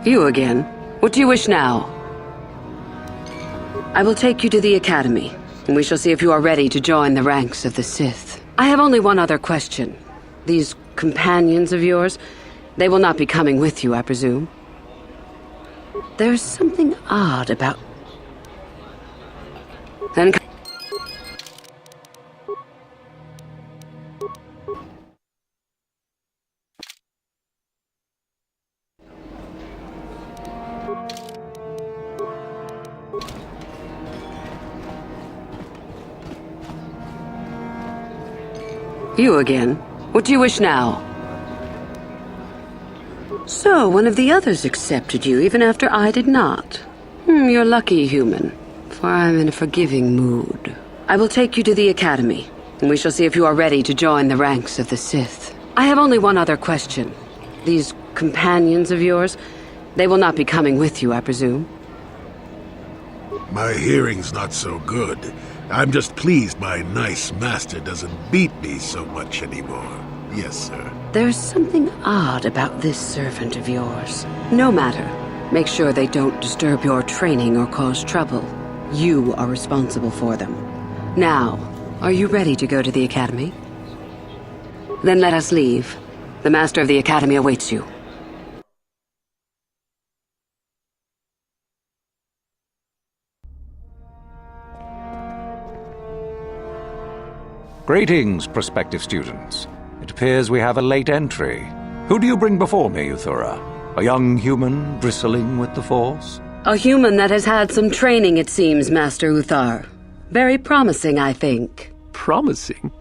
You again. What do you wish now? I will take you to the Academy, and we shall see if you are ready to join the ranks of the Sith. I have only one other question. These companions of yours, they will not be coming with you, I presume? There's something odd about... Then... You again. What do you wish now? So, one of the others accepted you, even after I did not. You're lucky, human, for I'm in a forgiving mood. I will take you to the Academy, and we shall see if you are ready to join the ranks of the Sith. I have only one other question. These companions of yours, they will not be coming with you, I presume? My hearing's not so good. I'm just pleased my nice master doesn't beat me so much anymore. Yes, sir. There's something odd about this servant of yours. No matter. Make sure they don't disturb your training or cause trouble. You are responsible for them. Now, are you ready to go to the Academy? Then let us leave. The Master of the Academy awaits you. Greetings, prospective students. It appears we have a late entry. Who do you bring before me, Yuthura? A young human bristling with the Force? A human that has had some training, it seems, Master Uthar. Very promising, I think. Promising?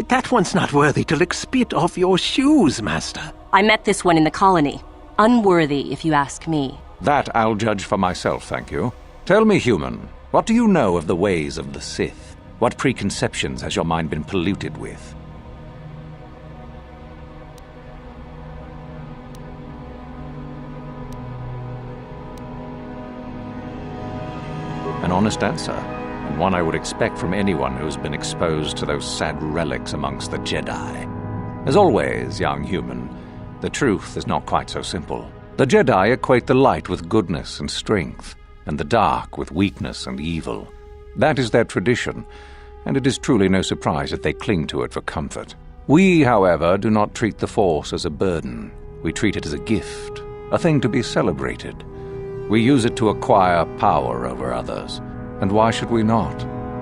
That one's not worthy to lick spit off your shoes, Master. I met this one in the colony. Unworthy, if you ask me. That I'll judge for myself, thank you. Tell me, human, what do you know of the ways of the Sith? What preconceptions has your mind been polluted with? An honest answer, and one I would expect from anyone who's been exposed to those sad relics amongst the Jedi. As always, young human, the truth is not quite so simple. The Jedi equate the light with goodness and strength, and the dark with weakness and evil. That is their tradition, and it is truly no surprise that they cling to it for comfort. We, however, do not treat the Force as a burden. We treat it as a gift, a thing to be celebrated. We use it to acquire power over others. And why should we not?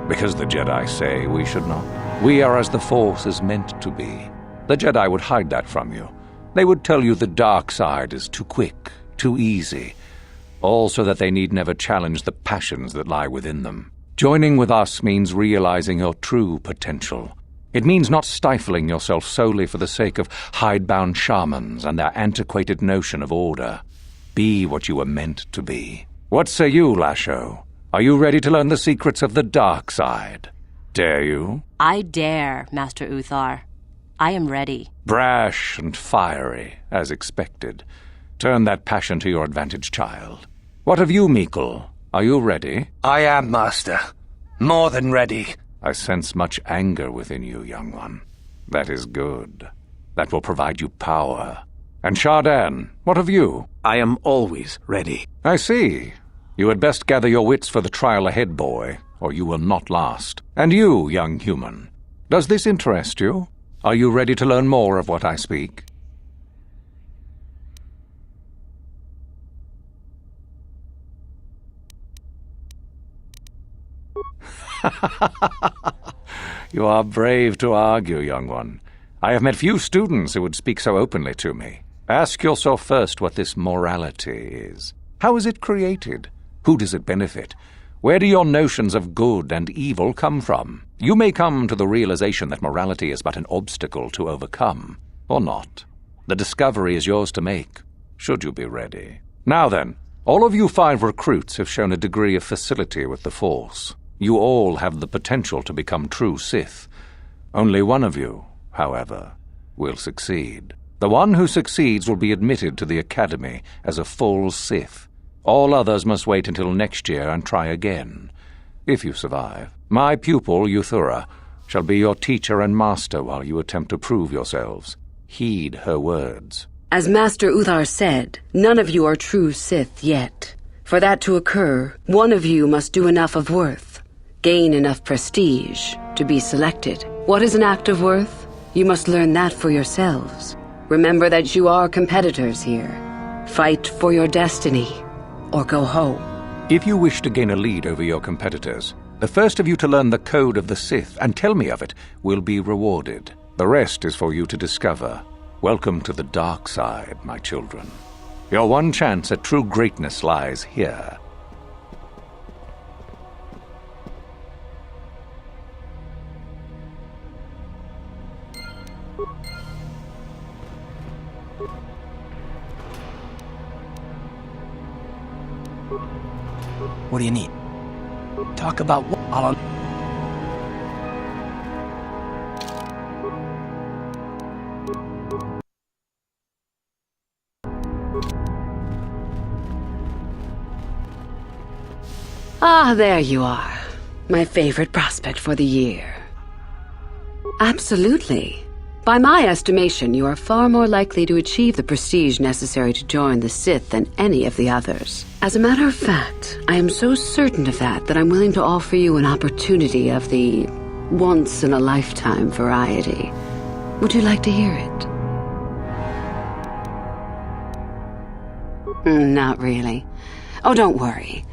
Because the Jedi say we should not. We are as the Force is meant to be. The Jedi would hide that from you. They would tell you the dark side is too quick, too easy, all so that they need never challenge the passions that lie within them. Joining with us means realizing your true potential. It means not stifling yourself solely for the sake of hidebound shamans and their antiquated notion of order. Be what you were meant to be. What say you, Lasho? Are you ready to learn the secrets of the dark side? Dare you? I dare, Master Uthar. I am ready. Brash and fiery, as expected. Turn that passion to your advantage, child. What of you, Meekle? Are you ready? I am, Master. More than ready. I sense much anger within you, young one. That is good. That will provide you power. And Shardan, what of you? I am always ready. I see. You had best gather your wits for the trial ahead, boy, or you will not last. And you, young human, does this interest you? Are you ready to learn more of what I speak? You are brave to argue, young one. I have met few students who would speak so openly to me. Ask yourself first what this morality is. How is it created? Who does it benefit? Where do your notions of good and evil come from? You may come to the realization that morality is but an obstacle to overcome, or not. The discovery is yours to make, should you be ready. Now then, all of you 5 recruits have shown a degree of facility with the Force. You all have the potential to become true Sith. Only one of you, however, will succeed. The one who succeeds will be admitted to the Academy as a full Sith. All others must wait until next year and try again, if you survive. My pupil, Yuthura, shall be your teacher and master while you attempt to prove yourselves. Heed her words. As Master Uthar said, none of you are true Sith yet. For that to occur, one of you must do enough of worth, gain enough prestige, to be selected. What is an act of worth? You must learn that for yourselves. Remember that you are competitors here. Fight for your destiny, or go home. If you wish to gain a lead over your competitors, the first of you to learn the code of the Sith and tell me of it will be rewarded. The rest is for you to discover. Welcome to the dark side, my children. Your one chance at true greatness lies here. What do you need? Talk about what? Ah, there you are. My favorite prospect for the year. Absolutely. By my estimation, you are far more likely to achieve the prestige necessary to join the Sith than any of the others. As a matter of fact, I am so certain of that I'm willing to offer you an opportunity of the once-in-a-lifetime variety. Would you like to hear it? Not really. Oh, don't worry.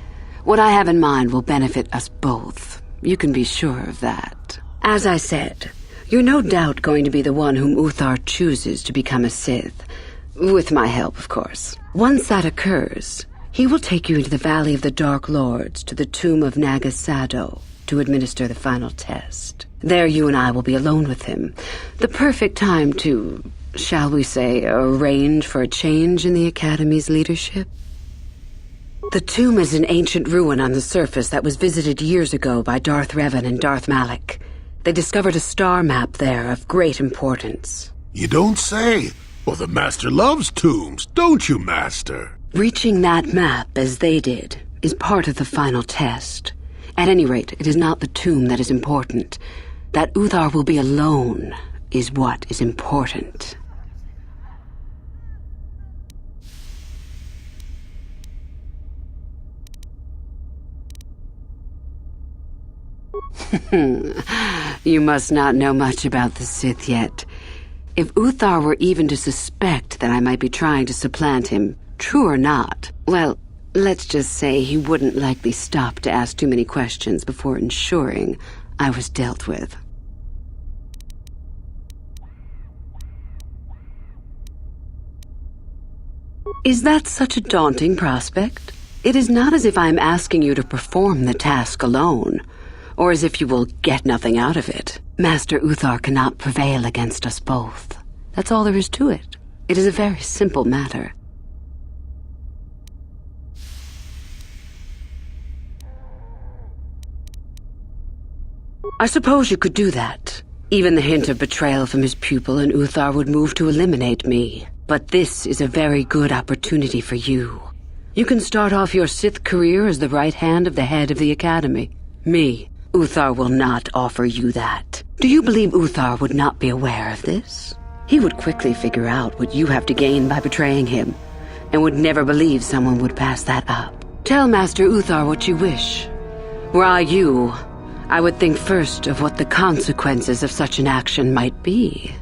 What I have in mind will benefit us both. You can be sure of that. As I said, you're no doubt going to be the one whom Uthar chooses to become a Sith. With my help, of course. Once that occurs, he will take you into the Valley of the Dark Lords to the tomb of Naga Sadow to administer the final test. There you and I will be alone with him. The perfect time to, shall we say, arrange for a change in the Academy's leadership. The tomb is an ancient ruin on the surface that was visited years ago by Darth Revan and Darth Malak. They discovered a star map there of great importance. You don't say. Well, the Master loves tombs, don't you, Master? Reaching that map, as they did, is part of the final test. At any rate, it is not the tomb that is important. That Uthar will be alone is what is important. You must not know much about the Sith yet. If Uthar were even to suspect that I might be trying to supplant him, true or not, well, let's just say he wouldn't likely stop to ask too many questions before ensuring I was dealt with. Is that such a daunting prospect? It is not as if I am asking you to perform the task alone, or as if you will get nothing out of it. Master Uthar cannot prevail against us both. That's all there is to it. It is a very simple matter. I suppose you could do that. Even the hint of betrayal from his pupil and Uthar would move to eliminate me. But this is a very good opportunity for you. You can start off your Sith career as the right hand of the head of the Academy. Me. Uthar will not offer you that. Do you believe Uthar would not be aware of this? He would quickly figure out what you have to gain by betraying him, and would never believe someone would pass that up. Tell Master Uthar what you wish. Were I you, I would think first of what the consequences of such an action might be.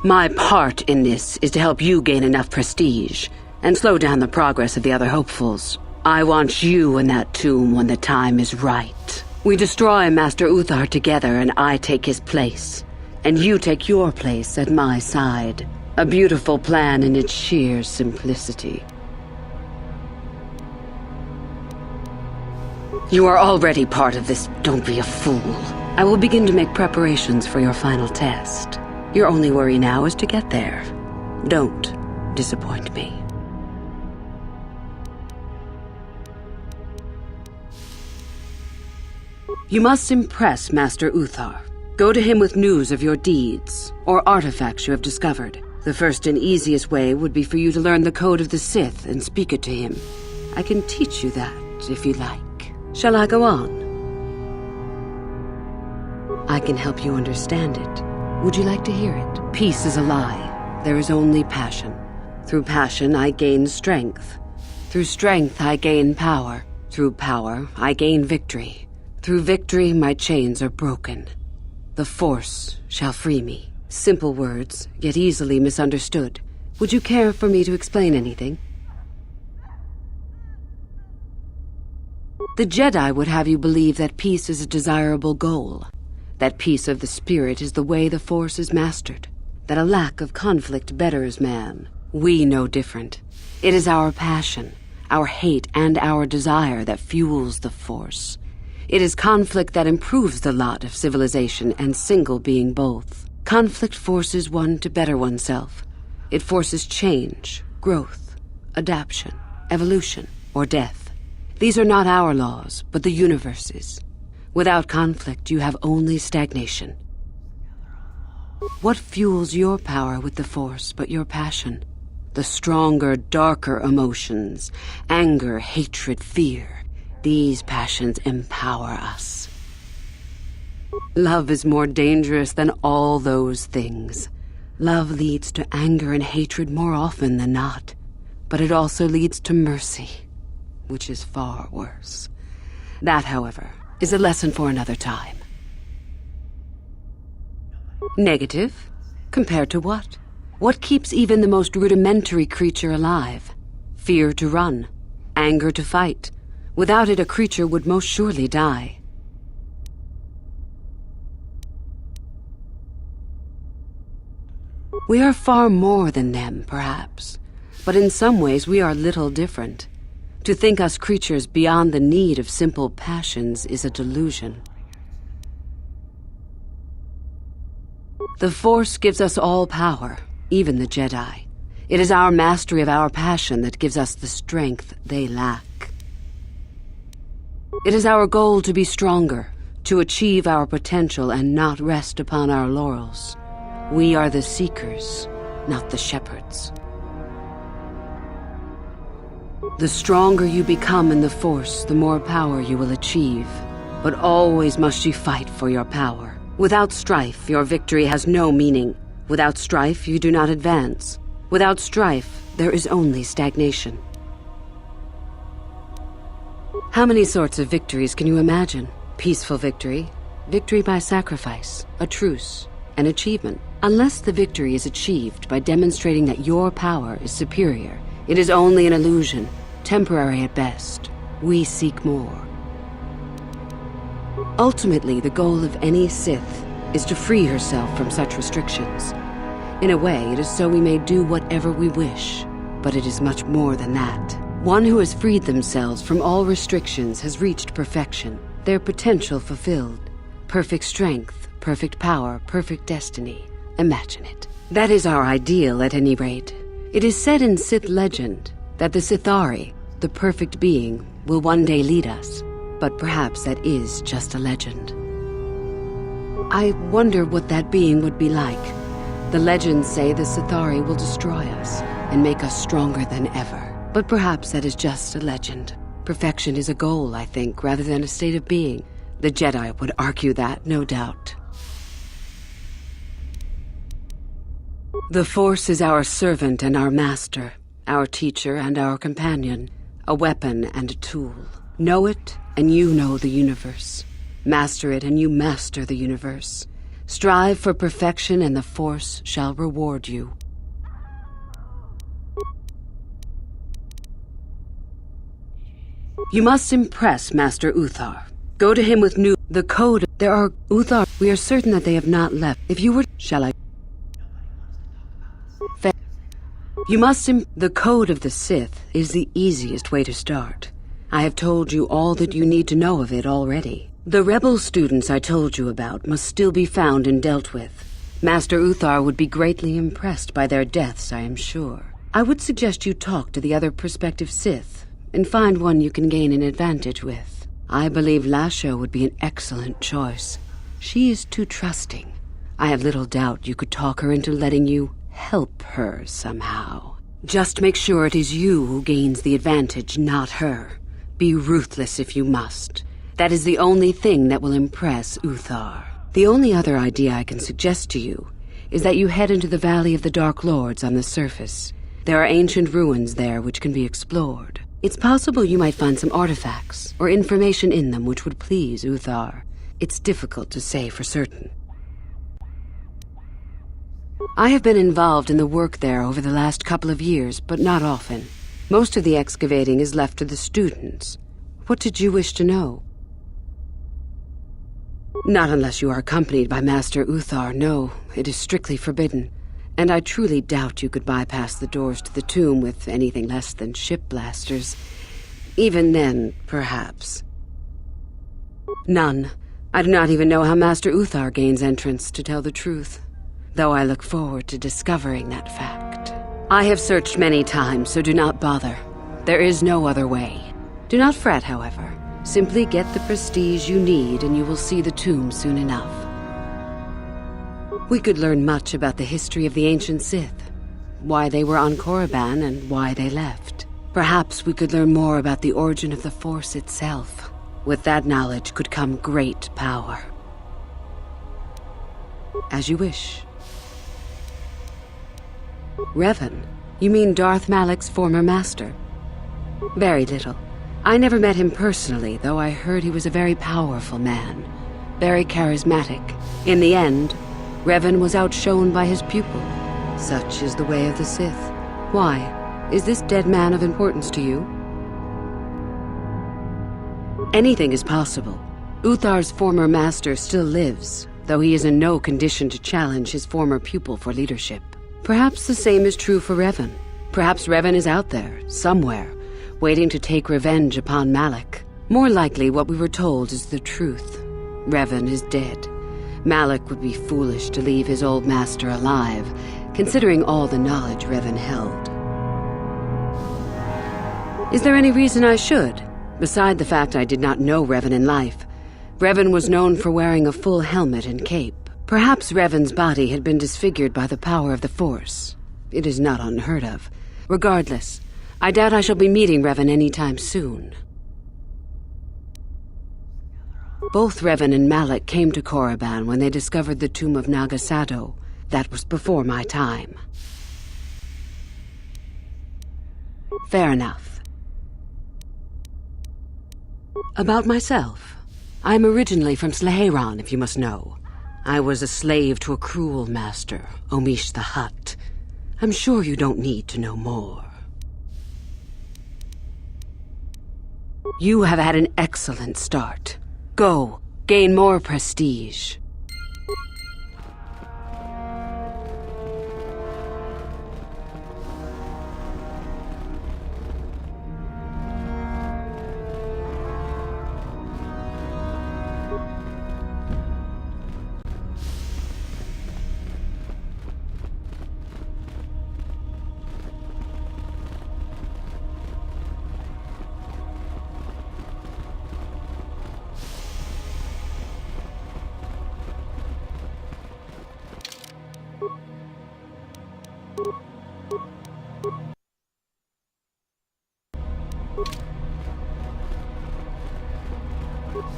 My part in this is to help you gain enough prestige, and slow down the progress of the other hopefuls. I want you in that tomb when the time is right. We destroy Master Uthar together and I take his place. And you take your place at my side. A beautiful plan in its sheer simplicity. You are already part of this, don't be a fool. I will begin to make preparations for your final test. Your only worry now is to get there. Don't disappoint me. You must impress Master Uthar. Go to him with news of your deeds, or artifacts you have discovered. The first and easiest way would be for you to learn the code of the Sith and speak it to him. I can teach you that, if you like. Shall I go on? I can help you understand it. Would you like to hear it? Peace is a lie. There is only passion. Through passion, I gain strength. Through strength, I gain power. Through power, I gain victory. Through victory, my chains are broken. The Force shall free me. Simple words, yet easily misunderstood. Would you care for me to explain anything? The Jedi would have you believe that peace is a desirable goal. That peace of the spirit is the way the Force is mastered. That a lack of conflict betters man. We know different. It is our passion, our hate, and our desire that fuels the Force. It is conflict that improves the lot of civilization and single being both. Conflict forces one to better oneself. It forces change, growth, adaptation, evolution, or death. These are not our laws, but the universe's. Without conflict, you have only stagnation. What fuels your power with the Force but your passion? The stronger, darker emotions, anger, hatred, fear. These passions empower us. Love is more dangerous than all those things. Love leads to anger and hatred more often than not, but it also leads to mercy, which is far worse. That, however, is a lesson for another time. Negative? Compared to what? What keeps even the most rudimentary creature alive? Fear to run, anger to fight. Without it, a creature would most surely die. We are far more than them, perhaps, but in some ways we are little different. To think us creatures beyond the need of simple passions is a delusion. The Force gives us all power, even the Jedi. It is our mastery of our passion that gives us the strength they lack. It is our goal to be stronger, to achieve our potential and not rest upon our laurels. We are the seekers, not the shepherds. The stronger you become in the Force, the more power you will achieve. But always must you fight for your power. Without strife, your victory has no meaning. Without strife, you do not advance. Without strife, there is only stagnation. How many sorts of victories can you imagine? Peaceful victory, victory by sacrifice, a truce, an achievement. Unless the victory is achieved by demonstrating that your power is superior, it is only an illusion, temporary at best. We seek more. Ultimately, the goal of any Sith is to free herself from such restrictions. In a way, it is so we may do whatever we wish, but it is much more than that. One who has freed themselves from all restrictions has reached perfection, their potential fulfilled. Perfect strength, perfect power, perfect destiny. Imagine it. That is our ideal, at any rate. It is said in Sith legend that the Sithari, the perfect being, will one day lead us. But perhaps that is just a legend. I wonder what that being would be like. The legends say the Sithari will destroy us and make us stronger than ever. But perhaps that is just a legend. Perfection is a goal, I think, rather than a state of being. The Jedi would argue that, no doubt. The Force is our servant and our master, our teacher and our companion, a weapon and a tool. Know it, and you know the universe. Master it, and you master the universe. Strive for perfection, and the Force shall reward you. You must impress Master Uthar. Go to him with the code. There are Uthar. We are certain that they have not left. If you were... Shall I... You must the code of the Sith is the easiest way to start. I have told you all that you need to know of it already. The rebel students I told you about must still be found and dealt with. Master Uthar would be greatly impressed by their deaths, I am sure. I would suggest you talk to the other prospective Sith and find one you can gain an advantage with. I believe Lasho would be an excellent choice. She is too trusting. I have little doubt you could talk her into letting you help her somehow. Just make sure it is you who gains the advantage, not her. Be ruthless if you must. That is the only thing that will impress Uthar. The only other idea I can suggest to you is that you head into the Valley of the Dark Lords on the surface. There are ancient ruins there which can be explored. It's possible you might find some artifacts or information in them which would please Uthar. It's difficult to say for certain. I have been involved in the work there over the last couple of years, but not often. Most of the excavating is left to the students. What did you wish to know? Not unless you are accompanied by Master Uthar, no. It is strictly forbidden. And I truly doubt you could bypass the doors to the tomb with anything less than ship blasters. Even then, perhaps. None. I do not even know how Master Uthar gains entrance, to tell the truth. Though I look forward to discovering that fact. I have searched many times, so do not bother. There is no other way. Do not fret, however. Simply get the prestige you need and you will see the tomb soon enough. We could learn much about the history of the ancient Sith, why they were on Korriban and why they left. Perhaps we could learn more about the origin of the Force itself. With that knowledge could come great power. As you wish. Revan? You mean Darth Malak's former master? Very little. I never met him personally, though I heard he was a very powerful man. Very charismatic. In the end, Revan was outshone by his pupil. Such is the way of the Sith. Why? Is this dead man of importance to you? Anything is possible. Uthar's former master still lives, though he is in no condition to challenge his former pupil for leadership. Perhaps the same is true for Revan. Perhaps Revan is out there, somewhere, waiting to take revenge upon Malak. More likely, what we were told is the truth. Revan is dead. Malak would be foolish to leave his old master alive, considering all the knowledge Revan held. Is there any reason I should? Beside the fact I did not know Revan in life, Revan was known for wearing a full helmet and cape. Perhaps Revan's body had been disfigured by the power of the Force. It is not unheard of. Regardless, I doubt I shall be meeting Revan anytime soon. Both Revan and Malak came to Korriban when they discovered the tomb of Naga Sadow. That was before my time. Fair enough. About myself. I'm originally from Sleheyron, if you must know. I was a slave to a cruel master, Omish the Hutt. I'm sure you don't need to know more. You have had an excellent start. Go, gain more prestige.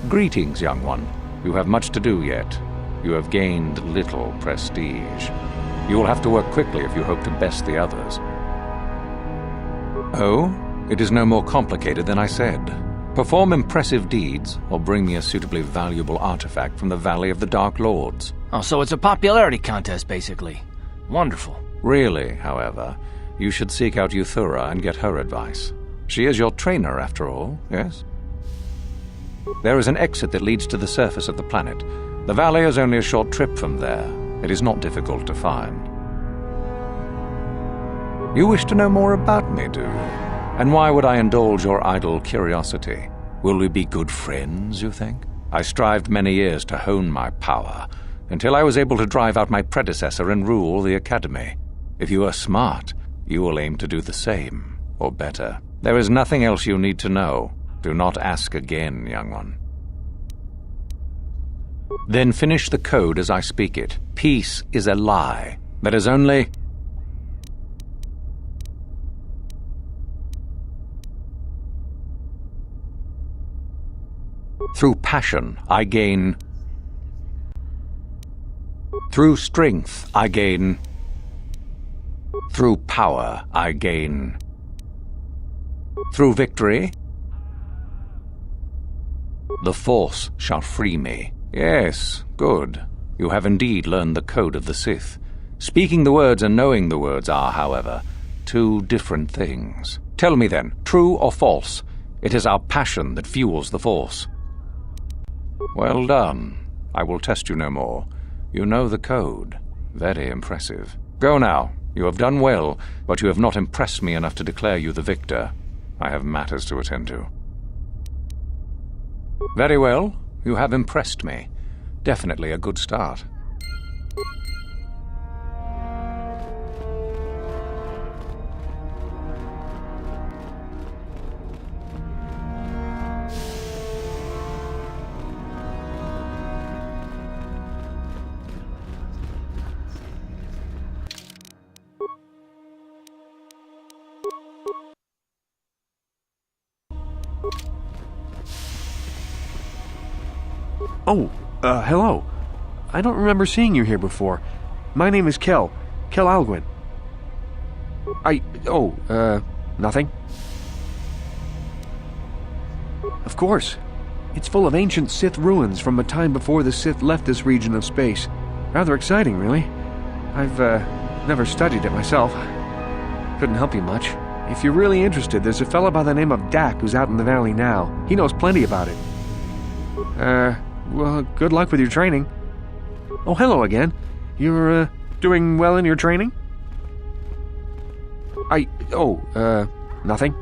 Greetings, young one. You have much to do yet. You have gained little prestige. You will have to work quickly if you hope to best the others. Oh? It is no more complicated than I said. Perform impressive deeds, or bring me a suitably valuable artifact from the Valley of the Dark Lords. Oh, so it's a popularity contest, basically. Wonderful. Really, however, you should seek out Yuthura and get her advice. She is your trainer, after all, yes? There is an exit that leads to the surface of the planet. The valley is only a short trip from there. It is not difficult to find. You wish to know more about me, do you? And why would I indulge your idle curiosity? Will we be good friends, you think? I strived many years to hone my power, until I was able to drive out my predecessor and rule the Academy. If you are smart, you will aim to do the same, or better. There is nothing else you need to know. Do not ask again, young one. Then finish the code as I speak it. Peace is a lie. That is only... Through passion, I gain... Through strength I gain. Through power I gain. Through victory, the Force shall free me. Yes, good. You have indeed learned the code of the Sith. Speaking the words and knowing the words are, however, two different things. Tell me then, true or false? It is our passion that fuels the Force. Well done. I will test you no more. You know the code. Very impressive. Go now. You have done well, but you have not impressed me enough to declare you the victor. I have matters to attend to. Very well. You have impressed me. Definitely a good start. Oh, hello. I don't remember seeing you here before. My name is Kel Alguin. Nothing? Of course. It's full of ancient Sith ruins from a time before the Sith left this region of space. Rather exciting, really. I've, never studied it myself. Couldn't help you much. If you're really interested, there's a fella by the name of Dak who's out in the valley now. He knows plenty about it. Well, good luck with your training. Oh, hello again. You're, doing well in your training? Nothing?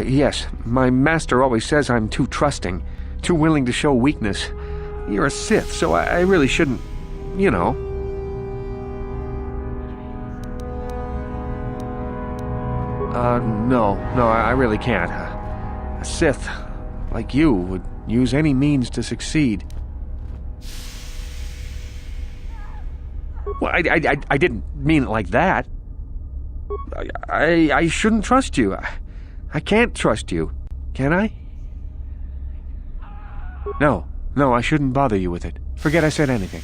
Yes, my master always says I'm too trusting, too willing to show weakness. You're a Sith, so I really shouldn't, you know. No, I really can't. A Sith, like you, would use any means to succeed. Well, I didn't mean it like that. I shouldn't trust you. I can't trust you, can I? No, I shouldn't bother you with it. Forget I said anything.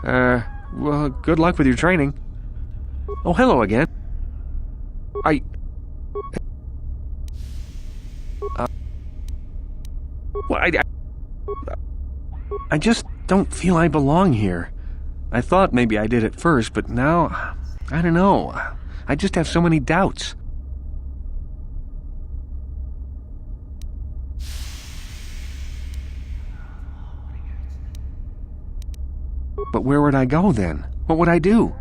Well, good luck with your training. Oh, hello again. I just don't feel I belong here. I thought maybe I did at first, but now, I don't know. I just have so many doubts. But where would I go then? What would I do?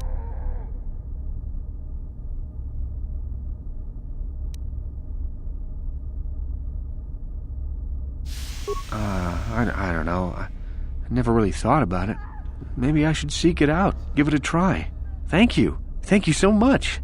I don't know. I never really thought about it. Maybe I should seek it out, give it a try. Thank you. Thank you so much.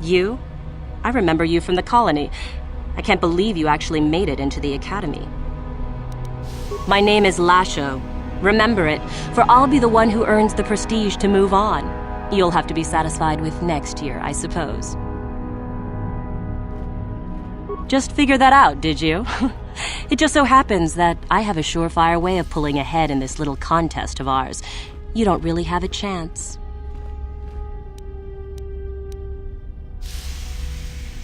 You? I remember you from the colony. I can't believe you actually made it into the academy. My name is Lasho. Remember it, for I'll be the one who earns the prestige to move on. You'll have to be satisfied with next year, I suppose. Just figure that out, did you? It just so happens that I have a surefire way of pulling ahead in this little contest of ours. You don't really have a chance.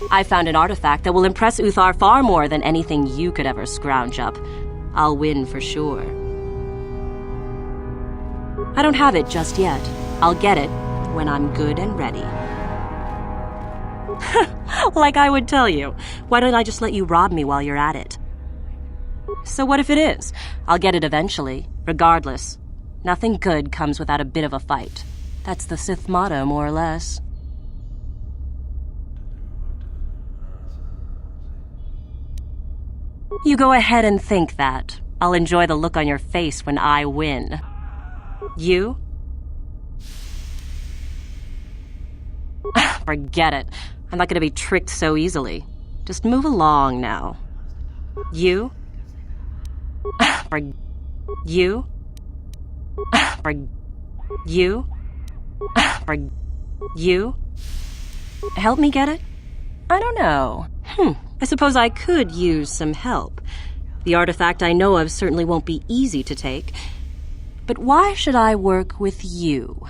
I found an artifact that will impress Uthar far more than anything you could ever scrounge up. I'll win for sure. I don't have it just yet. I'll get it when I'm good and ready. Like I would tell you. Why don't I just let you rob me while you're at it? So what if it is? I'll get it eventually, regardless. Nothing good comes without a bit of a fight. That's the Sith motto, more or less. You go ahead and think that. I'll enjoy the look on your face when I win. You? Forget it. I'm not gonna be tricked so easily. Just move along now. You? You? You? You? Help me get it? I don't know. I suppose I could use some help. The artifact I know of certainly won't be easy to take. But why should I work with you?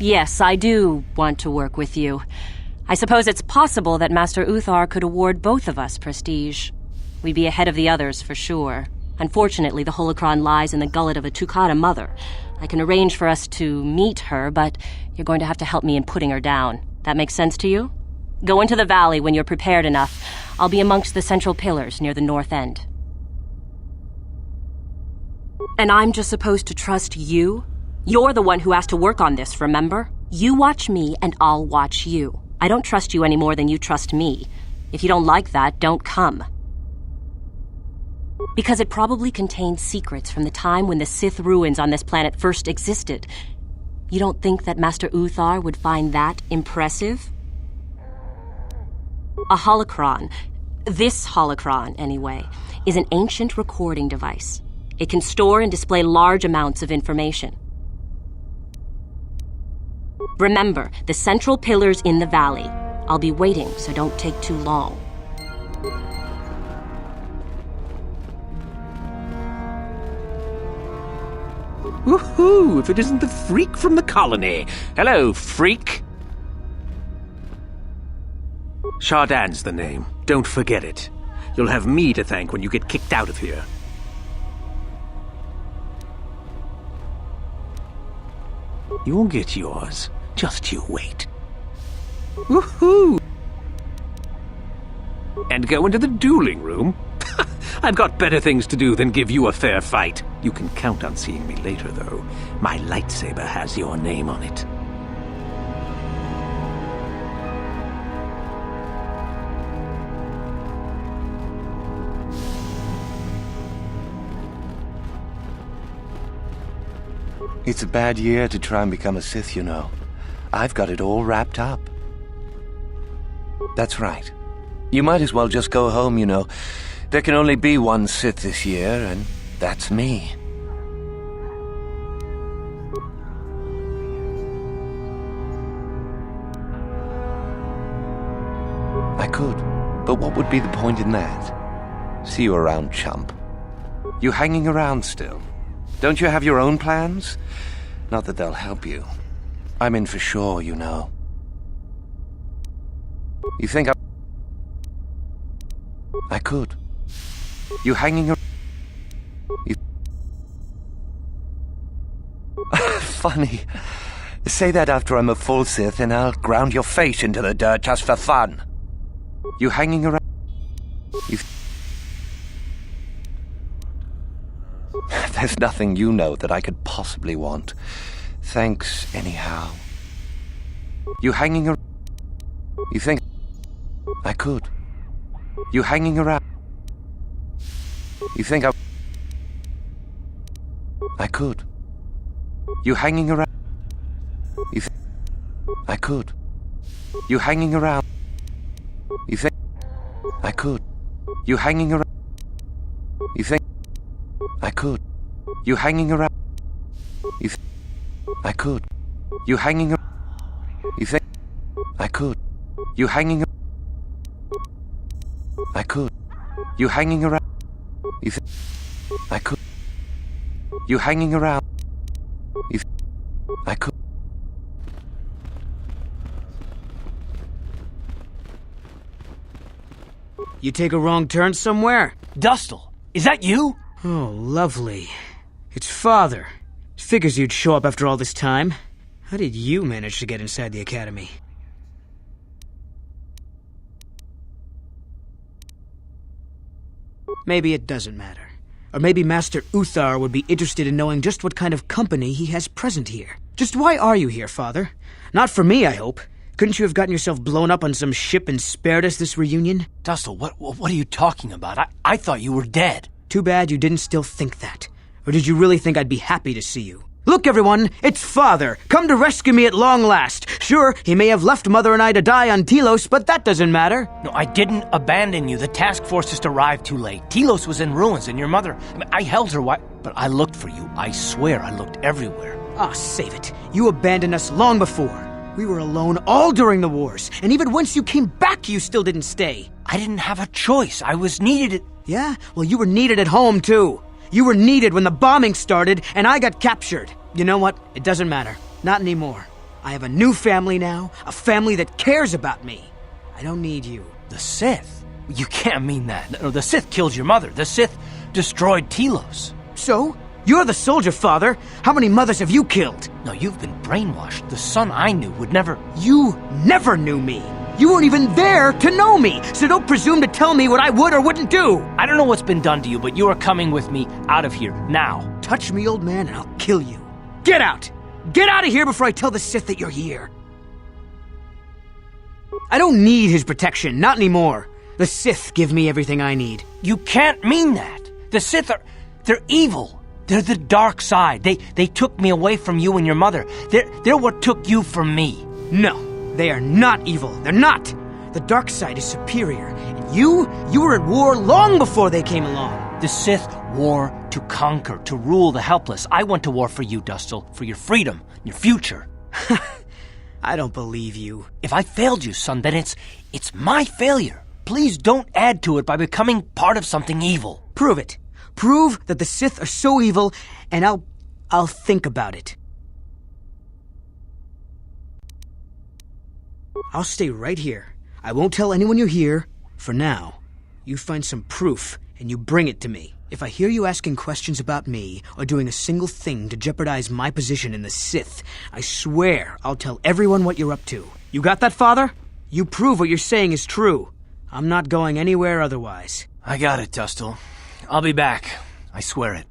Yes, I do want to work with you. I suppose it's possible that Master Uthar could award both of us prestige. We'd be ahead of the others for sure. Unfortunately, the holocron lies in the gullet of a Tukata mother. I can arrange for us to meet her, but you're going to have to help me in putting her down. That makes sense to you? Go into the valley when you're prepared enough. I'll be amongst the central pillars near the north end. And I'm just supposed to trust you? You're the one who has to work on this, remember? You watch me and I'll watch you. I don't trust you any more than you trust me. If you don't like that, don't come. Because it probably contains secrets from the time when the Sith ruins on this planet first existed. You don't think that Master Uthar would find that impressive? A holocron, this holocron anyway, is an ancient recording device. It can store and display large amounts of information. Remember, the central pillar's in the valley. I'll be waiting, so don't take too long. Woohoo! If it isn't the freak from the colony. Hello, freak. Shardan's the name. Don't forget it. You'll have me to thank when you get kicked out of here. You'll get yours. Just you wait. Woohoo! And go into the dueling room? I've got better things to do than give you a fair fight. You can count on seeing me later, though. My lightsaber has your name on it. It's a bad year to try and become a Sith, you know. I've got it all wrapped up. That's right. You might as well just go home, you know. There can only be one Sith this year, and that's me. I could, but what would be the point in that? See you around, chump. You hanging around still? Don't you have your own plans? Not that they'll help you. I'm in for sure, you know. You think I could. You hanging around? Funny. Say that after I'm a full Sith and I'll ground your face into the dirt just for fun. You hanging around? There's nothing you know that I could possibly want. Thanks, anyhow. You hanging around? You think I could? You hanging around? You think I could? You hanging around? You think I could? You hanging around? You think I could? You hanging around? You think I could? You hanging around? You think I could? You hanging around? You think I could? You hanging around? I could. You hanging around? You think I could? You hanging around? You think I could? You take a wrong turn somewhere? Dustle, is that you? Oh, lovely. It's Father. Figures you'd show up after all this time. How did you manage to get inside the Academy? Maybe it doesn't matter. Or maybe Master Uthar would be interested in knowing just what kind of company he has present here. Just why are you here, Father? Not for me, I hope. Couldn't you have gotten yourself blown up on some ship and spared us this reunion? Dustle, what are you talking about? I thought you were dead. Too bad you didn't still think that. Or did you really think I'd be happy to see you? Look, everyone, it's Father, come to rescue me at long last. Sure, he may have left Mother and I to die on Telos, but that doesn't matter. No, I didn't abandon you. The task force just arrived too late. Telos was in ruins, and your mother... I held her but I looked for you. I swear I looked everywhere. Ah, save it. You abandoned us long before. We were alone all during the wars, and even once you came back, you still didn't stay. I didn't have a choice. I was needed Yeah? Well, you were needed at home, too. You were needed when the bombing started, and I got captured. You know what? It doesn't matter. Not anymore. I have a new family now, a family that cares about me. I don't need you. The Sith? You can't mean that. No, the Sith killed your mother. The Sith destroyed Telos. So? You're the soldier, Father. How many mothers have you killed? No, you've been brainwashed. The son I knew would never... You never knew me. You weren't even there to know me, so don't presume to tell me what I would or wouldn't do. I don't know what's been done to you, but you are coming with me out of here, now. Touch me, old man, and I'll kill you. Get out! Get out of here before I tell the Sith that you're here. I don't need his protection, not anymore. The Sith give me everything I need. You can't mean that. The Sith they're evil. They're the dark side. They took me away from you and your mother. They're what took you from me. No, they are not evil. They're not. The dark side is superior. And you were at war long before they came along. The Sith war to conquer, to rule the helpless. I went to war for you, Dustle, for your freedom, your future. I don't believe you. If I failed you, son, then it's my failure. Please don't add to it by becoming part of something evil. Prove it. Prove that the Sith are so evil, and I'll think about it. I'll stay right here. I won't tell anyone you're here, for now. You find some proof, and you bring it to me. If I hear you asking questions about me, or doing a single thing to jeopardize my position in the Sith, I swear I'll tell everyone what you're up to. You got that, Father? You prove what you're saying is true. I'm not going anywhere otherwise. I got it, Dustle. I'll be back. I swear it.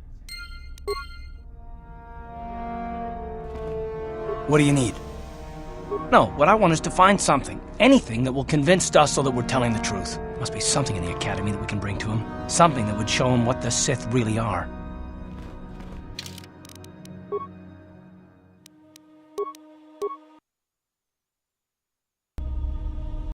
What do you need? No, what I want is to find something. Anything that will convince Dustle that we're telling the truth. Must be something in the Academy that we can bring to him. Something that would show him what the Sith really are.